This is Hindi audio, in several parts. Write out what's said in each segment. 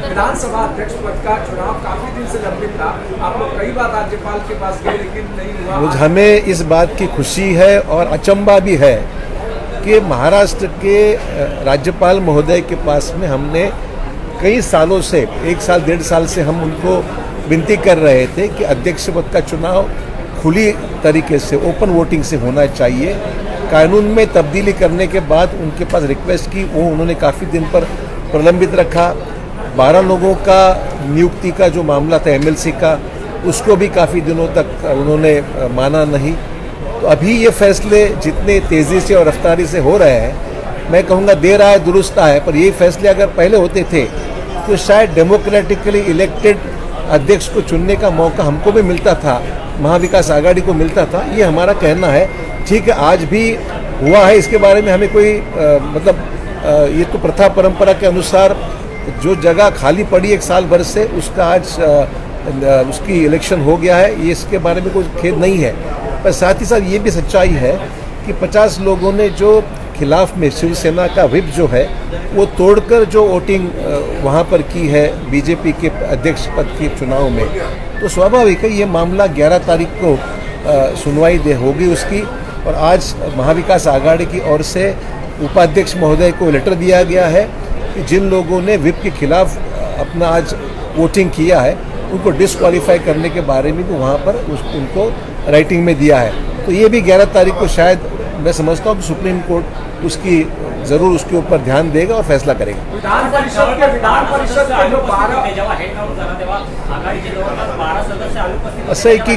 विधानसभा अध्यक्ष पद का चुनाव काफी दिन से लंबित था। आप लोग कई बार राज्यपाल के पास गए लेकिन नहीं हुआ। हमें इस बात की खुशी है और अचंभा भी है कि महाराष्ट्र के राज्यपाल महोदय के पास में हमने कई सालों से 1-1.5 साल से हम उनको विनती कर रहे थे कि अध्यक्ष पद का चुनाव खुली तरीके से ओपन वोटिंग से होना चाहिए। कानून में तब्दीली करने के बाद उनके पास रिक्वेस्ट की, वो उन्होंने काफ़ी दिन पर प्रलंबित रखा। 12 लोगों का नियुक्ति का जो मामला था एमएलसी का, उसको भी काफ़ी दिनों तक उन्होंने माना नहीं। तो अभी ये फैसले जितने तेज़ी से और रफ्तारी से हो रहे हैं, मैं कहूँगा देर आए दुरुस्त आए, पर ये फैसले अगर पहले होते थे तो शायद डेमोक्रेटिकली इलेक्टेड अध्यक्ष को चुनने का मौका हमको भी मिलता था, महाविकास आघाड़ी को मिलता था। ये हमारा कहना है। ठीक है, आज भी हुआ है, इसके बारे में हमें कोई ये तो प्रथा परंपरा के अनुसार जो जगह खाली पड़ी 1 साल भर से, उसका आज उसकी इलेक्शन हो गया है। ये इसके बारे में कोई खेद नहीं है, पर साथ ही साथ ये भी सच्चाई है कि 50 लोगों ने जो खिलाफ में शिवसेना का व्हिप जो है वो तोड़कर जो वोटिंग वहाँ पर की है बीजेपी के अध्यक्ष पद के चुनाव में, तो स्वाभाविक है ये मामला 11 तारीख को सुनवाई होगी उसकी। और आज महाविकास आघाड़ी की ओर से उपाध्यक्ष महोदय को लेटर दिया गया है कि जिन लोगों ने व्हिप के खिलाफ अपना आज वोटिंग किया है उनको डिस्क्वालीफाई करने के बारे में भी वहाँ पर उनको राइटिंग में दिया है। तो ये भी 11 तारीख को शायद मैं समझता हूँ कि सुप्रीम कोर्ट उसकी ज़रूर उसके ऊपर ध्यान देगा और फैसला करेगा। विधान परिषद के असं आहे की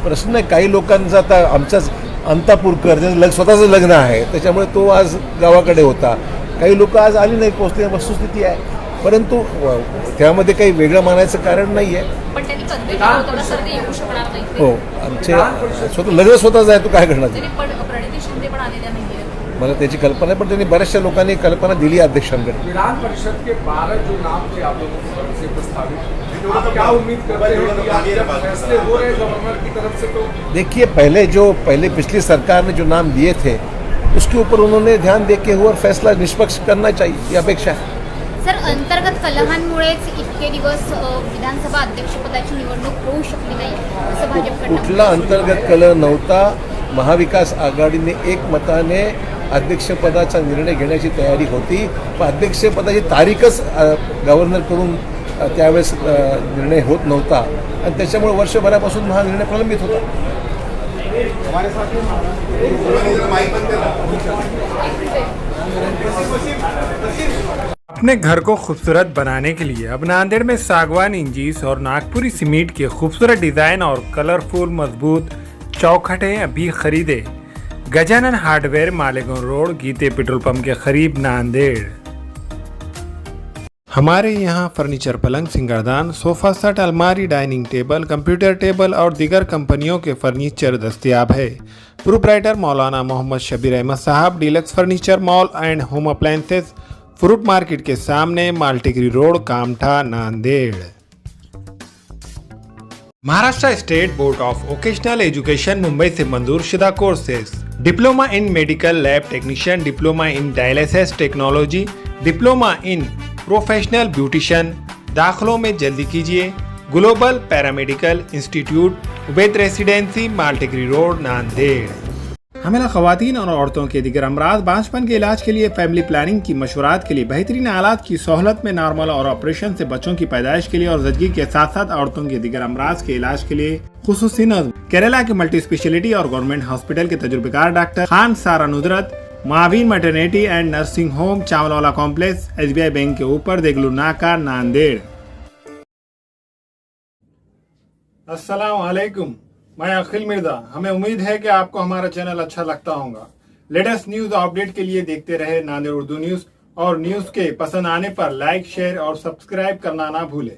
प्रश्न काही लोकांचा आता आमच्याच अंतापूरकर स्वतःचं लग्न आहे त्याच्यामुळे तो आज गावाकडे होता, काही लोक आज आली नाही, पोहोचली, वस्तुस्थिती आहे, परंतु त्यामध्ये काही वेगळं मानायचं कारण नाही आहे। हो, आमचे स्वतः लग्न स्वतःच आहे, तो काय करणार? मला त्याची कल्पना आहे, पण त्यांनी बऱ्याचशा लोकांनी कल्पना दिली अध्यक्षांकडे। विधान परिषद के 12 जो नाम थे आप लोगों से प्रस्तावित, क्या उम्मीद करते हैं कि फैसले हो रहे गवर्नर की तरफ से? तो देखिए, पहले पिछली सरकार ने जो नाम दिए थे उसके ऊपर उन्होंने ध्यान देके हुआ और फैसला निष्पक्ष करना चाहिए, ये अपेक्षा है। सर, अंतर्गत कलहांमुळेच इतके दिवस विधानसभा अध्यक्षपदाची निवडणूक होऊ शकली नाही असं भाजपकडून कुठला अंतर्गत कलह नव्हता। महाविकास आघाडीने एकमताने अध्यक्षपदाचा निर्णय घेण्याची तयारी होती, पण अध्यक्षपदाची तारीखच गव्हर्नरकडून त्यावेळेस निर्णय होत नव्हता आणि त्याच्यामुळे वर्षभरापासून हा निर्णय प्रलंबित होता। अपने घर को खूबसूरत बनाने के लिए अब नांदेड़ में सागवान इंजीस और नागपुरी सीमेंट के खूबसूरत डिजाइन और कलरफुल मजबूत चौखटें अभी खरीदे। गजानन हार्डवेयर, मालेगांव रोड, गीते पेट्रोल पंप के करीब, नांदेड़। हमारे यहाँ फर्नीचर, पलंग, सिंगारदान, सोफा सेट, अलमारी, डाइनिंग टेबल, कंप्यूटर टेबल और दीगर कंपनियों के फर्नीचर दस्तयाब है। प्रोप्राइटर मौलाना मोहम्मद शबीर अहमद साहब, deluxe furniture mall and home appliances, fruit market के सामने, Maltigiri road, Kamtha, Nanded. Maharashtra state board of vocational education Mumbai से मंजूर शुदा courses: diploma in medical lab technician, diploma in dialysis technology, diploma in professional beautician. दाखिलों में जल्दी कीजिए। Global paramedical institute, Ubaid residency, Maltigiri road, Nanded. हमें ख़वातीन और औरतों के दिगर अमराज, बांझपन के इलाज के लिए, फैमिली प्लानिंग की मशवरात के लिए, बेहतरीन आलात की सहूलत में, नॉर्मल और ऑपरेशन से बच्चों की पैदाइश के लिए और ज़चगी के साथ साथ औरतों के दिगर अमराज के इलाज के लिए खुसूसी नज़्म। केरला के मल्टी स्पेशलिटी और गवर्नमेंट हॉस्पिटल के तजुर्बेकार doctor Khan Sara Nudrat, Maveen maternity and nursing home, Chawalwala complex, SBI bank के ऊपर, देगलू नाका, नांदेड़। अस्सलाम वालेकुम, मैं अखिल मिर्जा। हमें उम्मीद है कि आपको हमारा चैनल अच्छा लगता होगा। लेटेस्ट न्यूज अपडेट के लिए देखते रहे नांदेड़ उर्दू न्यूज, और न्यूज के पसंद आने पर लाइक, शेयर और सब्सक्राइब करना ना भूलें।